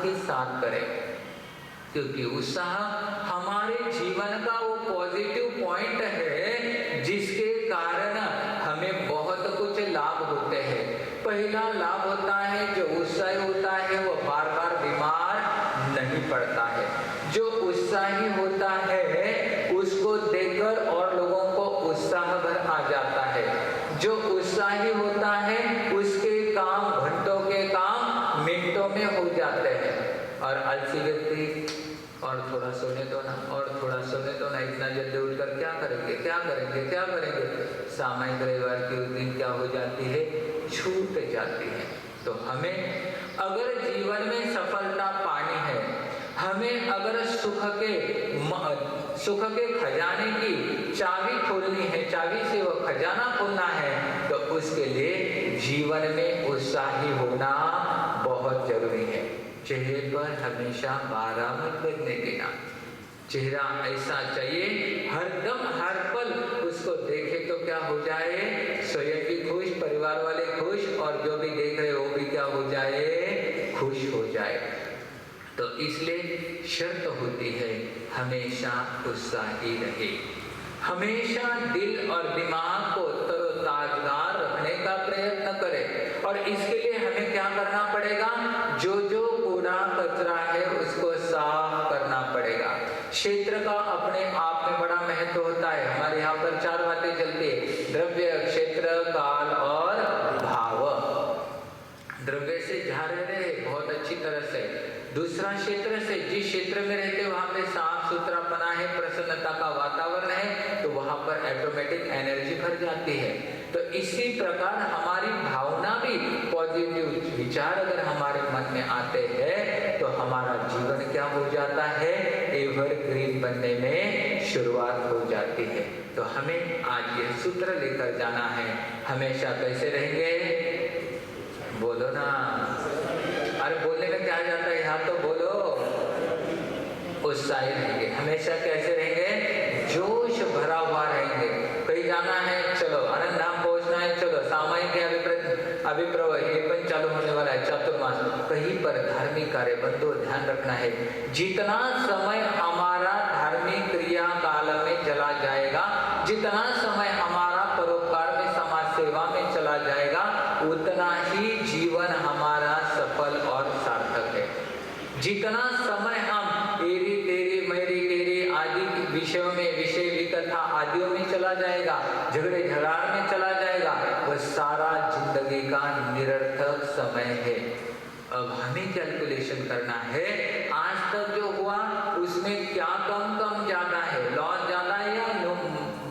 के साथ करें, क्योंकि उत्साह हमारे जीवन का वो पॉजिटिव पॉइंट है जिसके कारण हमें बहुत कुछ लाभ होते हैं। पहला लाभ होता है जो उत्साही होता है वो बार बार बीमार नहीं पड़ता है। जो उत्साही होता है उसको देखकर और लोगों को उत्साह भर आ जाता है। जो उत्साही होता है उसके काम घंटों के काम मिनटों में हो जाते हैं। और आलसी व्यक्ति और थोड़ा सोने दो ना, और थोड़ा सोने दो ना, इतना जल्दी उठकर क्या करेंगे क्या करेंगे क्या करेंगे, सामान्य रविवार की उस दिन क्या हो जाती है, छूट जाती है। तो हमें अगर जीवन में सफलता पानी है, हमें अगर सुख के खजाने की चाबी खोलनी है, चाबी से वो खजाना खोलना है, तो उसके लिए जीवन में उत्साही होना बहुत जरूरी है। चेहरे पर हमेशा 12 मत बजने देना। चेहरा ऐसा चाहिए हरदम हर पल उसको देखे तो क्या हो जाए, स्वयं भी खुश, परिवार वाले खुश, और जो भी देख रहे वो भी क्या हो जाए, खुश हो जाए। तो इसलिए शर्त होती है हमेशा उत्साही रहे, हमेशा दिल और दिमाग को तरोताजा रखने का प्रयत्न करें। और इसके लिए हमें क्या करना पड़ेगा, जो कूड़ा कचरा है उसको साफ करना पड़ेगा। क्षेत्र का अपने आप में बड़ा महत्व होता है। हमारे यहाँ पर 4 बातें चलती है, द्रव्य, क्षेत्र, काल और भाव। द्रव्य से जहाँ रह रहे बहुत अच्छी तरह से, दूसरा क्षेत्र से, जिस क्षेत्र में रहते वहां पे साफ सुथरापना है, प्रसन्नता का वातावरण है, तो वहां पर ऑटोमेटिक एनर्जी भर जाती है। तो इसी प्रकार हमारी भावना भी, पॉजिटिव विचार अगर हमारे मन में आते हैं तो हमारा जीवन क्या हो जाता है, एवरग्रीन बनने में शुरुआत हो जाती है। तो हमें आज ये सूत्र लेकर जाना है, हमेशा कैसे रहेंगे, बोलो ना, अरे बोलने में क्या जाता है, यहाँ तो बोलो, उत्साही रहेंगे। हमेशा कैसे रहेंगे, जोश भरा हुआ रहेंगे। कहीं जाना है, चलो, आनंद धाम पहुंचना है, चलो, सामायिक अभिप्रव ये पण चालू होने वाला है, चातुर्मास, कहीं पर धार्मिक कार्य बंधु ध्यान रखना है। जितना समय हमारा धार्मिक क्रिया काल में चला जाएगा, जितना समय हमारा परोपकार में, समाज सेवा में चला जाएगा, उतना ही जीवन हमारा सफल और सार्थक है। जितना समय हम तेरी तेरी मेरी तेरी आदि विषयों में, विषय विकथा आदियों में चला जाएगा, झगड़े झगड़ाड़ में चला जाएगा, वह सारा जिंदगी का निरर्थक समय है। अब हमें कैलकुलेशन करना है, आज तक जो हुआ उसमें क्या कम ज्यादा है, लॉस ज्यादा है या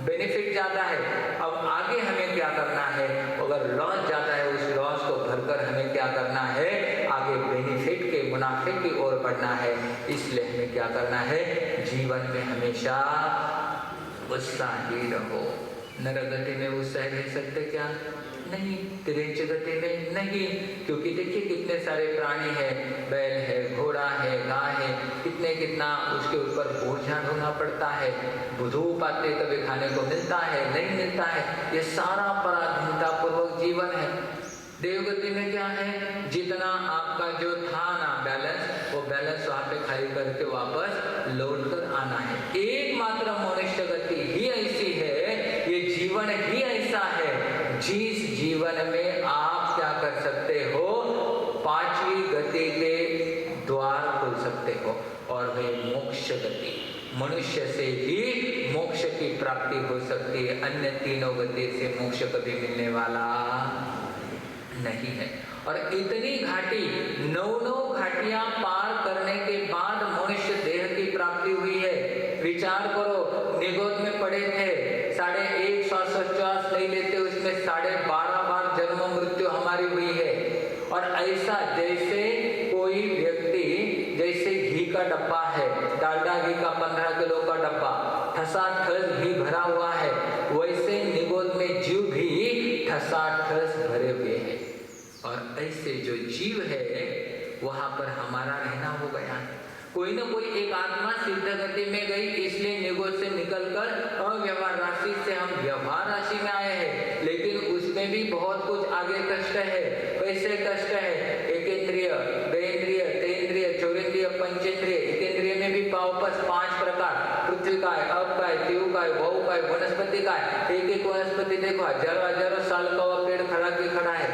बेनिफिट ज्यादा है। अब आगे हमें क्या करना है, अगर लॉस ज्यादा है उस लॉस को भरकर हमें क्या करना है, आगे बेनिफिट के, मुनाफे की ओर बढ़ना है। इसलिए हमें क्या करना है, जीवन में हमेशा उत्साही रहो। नरगति में उत्साही रह सकते क्या, नहीं, तिरंज गति में नहीं, क्योंकि देखिए कितने सारे प्राणी है, बैल है, घोड़ा है, गाय है, कितना उसके ऊपर बोझा ढोना पड़ता है, धूप आते कभी खाने को मिलता है, नहीं मिलता है, ये सारा पराधीनता पूर्वक जीवन है। देवगति में क्या है, जितना आपका जो था ना बैलेंस, वो बैलेंस वहां पे खाली करके वापस लौट कर आना है। एकमात्र मनुष्य गति ही ऐसी है, ये जीवन ही ऐसा है, जिस जीवन में आप क्या कर सकते हो, 5वीं गति के द्वार खोल सकते हो, और वह मोक्ष गति। मनुष्य से ही मोक्ष की प्राप्ति हो सकती है, अन्य तीनों गति से मोक्ष कभी मिलने वाला नहीं है। और इतनी घाटी, 9 घाटियां पार करने के बाद मनुष्य देह की प्राप्ति हुई है। विचार करो, निगोद में पड़े थे, 1.5 श्वास नहीं लेते, उसमें 12.5 बार जन्म मृत्यु हमारी हुई है। और ऐसा जैसे कोई व्यक्ति, जैसे घी का डब्बा है, डालडा घी का 15 किलो का डब्बा, ठसाठस घी भरा हुआ है, वैसे निगोद में जीव भी ठसाठस भरे हुए हैं। और ऐसे जो जीव है वहां पर हमारा रहना हो गया। कोई ना कोई एक आत्मा सिद्ध गति में गई, इसलिए निगोद से निकलकर अव्यवहार राशि से हम व्यवहार राशि में आए हैं। लेकिन उसमें भी बहुत कुछ आगे कष्ट है। कैसे कष्ट है, 1 इंद्रिय, 2 इंद्रिय, 3 इंद्रिय, 4 पंचेंद्रिय, इतेंद्रिय में भी वापस 5 प्रकार, पृथ्वी का है, अप का है, देव का है, बहु का है, वनस्पति का है। एक एक वनस्पति देखो हजारों साल का वो पेड़ खड़ा है।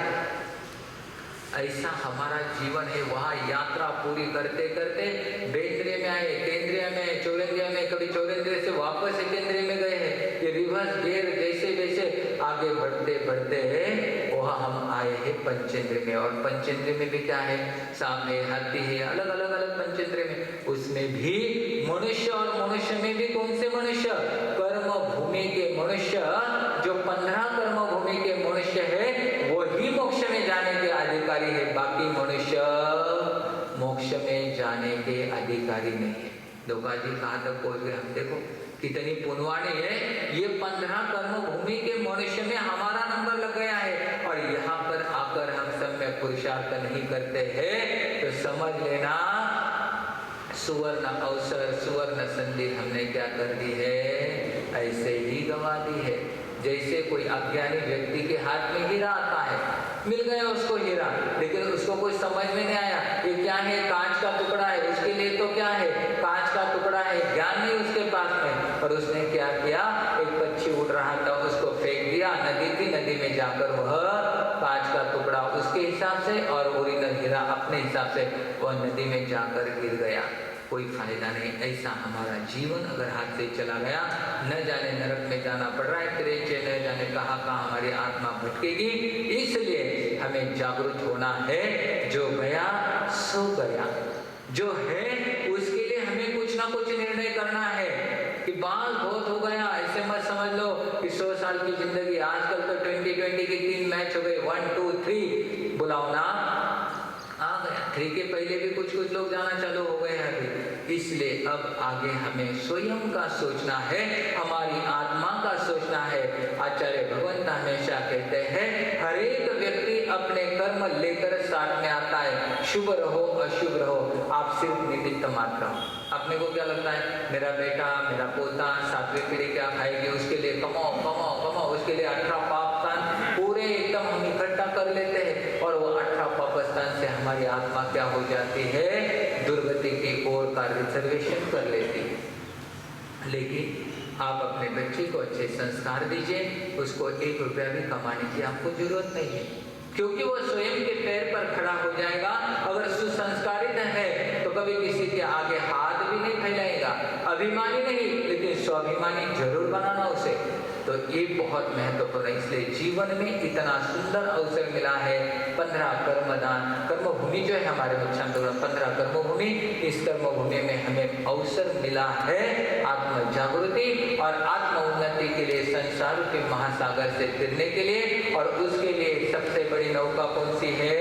ऐसा हमारा जीवन है। वहाँ यात्रा पूरी करते करते बेंद्रिय में आए, केंद्रीय में, चौरेंद्रिय में, कभी चौरेंद्रिय से वापस केंद्रीय में गए हैं। ये रिवर्स गियर जैसे जैसे आगे बढ़ते बढ़ते वहाँ हम आए हैं पंचेंद्रिय में। और पंचेंद्रिय में भी क्या है, सांप है, हाथी है, अलग अलग पंचेंद्रिय में। उसमें भी मनुष्य, और मनुष्य में भी कौन से मनुष्य, कर्म भूमि के मनुष्य, जो 15 कर्म भूमि के मनुष्य है वही मोक्ष में जाने के अधिकारी है। बाकी मनुष्य मोक्ष में जाने के अधिकारी नहीं है। दोगा जी कहाँ तक पहुंच गए हम देखो, कितनी पुण्यवानी है। ये 15 कर्म भूमि के मनुष्य में हमारा नंबर लग गया है, और यहाँ पर आकर हम सब में पुरुषार्थ नहीं करते हैं तो समझ लेना सुवर्ण अवसर, सुवर्ण संधि हमने क्या कर दी है, ऐसे ही गवा दी है। जैसे कोई अज्ञानी व्यक्ति के हाथ में हीरा आता है, मिल गया उसको हीरा, लेकिन उसको कोई समझ में नहीं आया ये क्या है, कांच का टुकड़ा है, उसके लिए तो क्या है, कांच का टुकड़ा है, ज्ञान नहीं उसके पास में। और उसने क्या किया, एक पक्षी उड़ रहा था उसको फेंक दिया, नदी थी, नदी में जाकर वह कांच का टुकड़ा उसके हिसाब से और ओरिजिनल हीरा अपने हिसाब से वह नदी में जाकर गिर गया। कोई फायदा नहीं। ऐसा हमारा जीवन अगर हाथ से चला गया, न जाने नरक में जाना पड़ रहा है, तिरेचे न जाने कहाँ हमारी आत्मा भटकेगी। इसलिए हमें जागरूक होना है। जो गया सो गया, जो है उसके लिए हमें कुछ ना कुछ निर्णय करना है कि बाल बहुत हो गया। ऐसे मत समझ लो कि 100 साल की जिंदगी, आजकल तो 2020 के 3 मैच हो गए, 1 2 3 बुलाओ ना आ गया। 3 के पहले भी कुछ लोग जाना चालू हो गए हैं अभी। इसलिए अब आगे हमें स्वयं का सोचना है, हमारी आत्मा का सोचना है। आचार्य भगवंत हमेशा कहते हैं हर एक व्यक्ति अपने कर्म लेकर साथ में आता है, शुभ रहो अशुभ रहो, आप सिर्फ निमित्त मात्र हो। अपने को क्या लगता है, मेरा बेटा, मेरा पोता 7वीं पीढ़ी क्या खाएगी, उसके लिए कमाओ कमाओ कमाओ, उसके लिए 18 पाप स्थान पूरे एकदम हम इकट्ठा कर लेते हैं, और वो 18 पाप स्थान से हमारी आत्मा क्या हो जाती है, दुर्गति की ओर का रिजर्वेशन कर लेती है। लेकिन आप अपने बच्चे को अच्छे संस्कार दीजिए, उसको 1 रुपया भी कमाने की आपको जरूरत नहीं है, क्योंकि वो स्वयं के पैर पर खड़ा हो जाएगा। अगर सुसंस्कारित है तो कभी किसी के आगे हाथ भी नहीं फैलाएगा, अभिमानी नहीं लेकिन स्वाभिमानी जरूर बनाना उसे। तो ये बहुत महत्वपूर्ण है। इसलिए जीवन में इतना सुंदर अवसर मिला है। 15 कर्मदान, कर्मभूमि जो है हमारे बच्चों 15 कर्मभूमि, इस कर्मभूमि में हमें अवसर मिला है आत्म जागृति और आत्म उन्नति के लिए, संसार के महासागर से फिरने के लिए। और उसके लिए सबसे बड़ी नौका कौन सी है,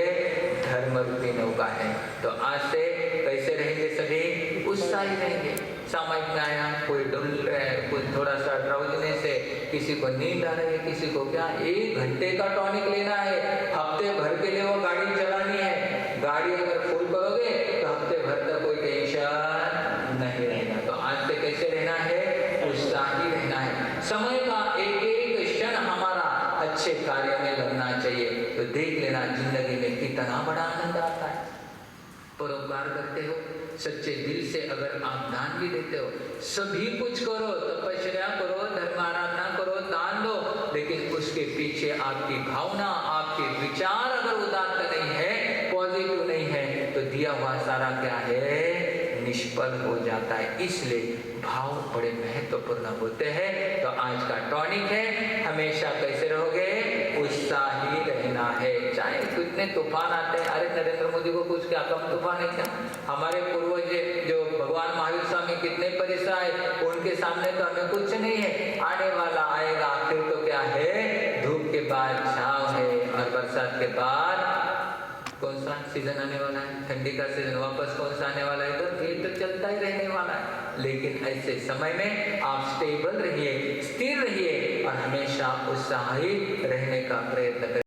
धर्म रूपी नौका है। तो आज से कैसे रहेंगे, सभी उत्साही रहेंगे। समझ में आया, कोई डुल रहा है, कोई थोड़ा सा ड्राउजने से, किसी को नींद आ रही है, किसी को क्या 1 घंटे का टॉनिक लेना है, हफ्ते भर के लिए वो गाड़ी चलानी है। गाड़ी अगर फुल करोगे तो हफ्ते भर तक कोई टेंशन नहीं रहेगा। तो आज से कैसे रहना है, उत्साही रहना है। समय का एक एक क्षण हमारा अच्छे कार्य में लगना चाहिए। तो देख लेना जिंदगी में कितना बड़ा आनंद आता है। परोपकार करते हो, सच्चे दिल से अगर आप दान भी देते हो, सभी कुछ करो, तपस्या करो, धर्म आराधना करो, दान दो, लेकिन उसके पीछे आपकी भावना, आपके विचार अगर उदात्त नहीं है, पॉजिटिव नहीं है, तो दिया हुआ सारा क्या है, निष्फल हो जाता है। इसलिए भाव बड़े महत्वपूर्ण होते हैं। तो आज का टॉनिक है, हमेशा कैसे रहोगे, उत्साही रहना है। चाहे कितने तूफान आते हैं, अरे नरेंद्र मोदी को कुछ क्या कम तूफान है क्या, हमारे पूर्वज जो भगवान महावीर स्वामी कितने परिश्रम है, उनके सामने तो हमें कुछ नहीं है। आने वाला आएगा, फिर तो क्या है, धूप के बाद छांव है, और बरसात के बाद कौन सा सीजन आने वाला है, ठंडी का सीजन वापस कौन सा आने वाला है। तो ये तो चलता ही रहने वाला है। लेकिन ऐसे समय में आप स्टेबल रहिए, स्थिर रहिए और हमेशा उत्साही रहने का प्रयत्न करें।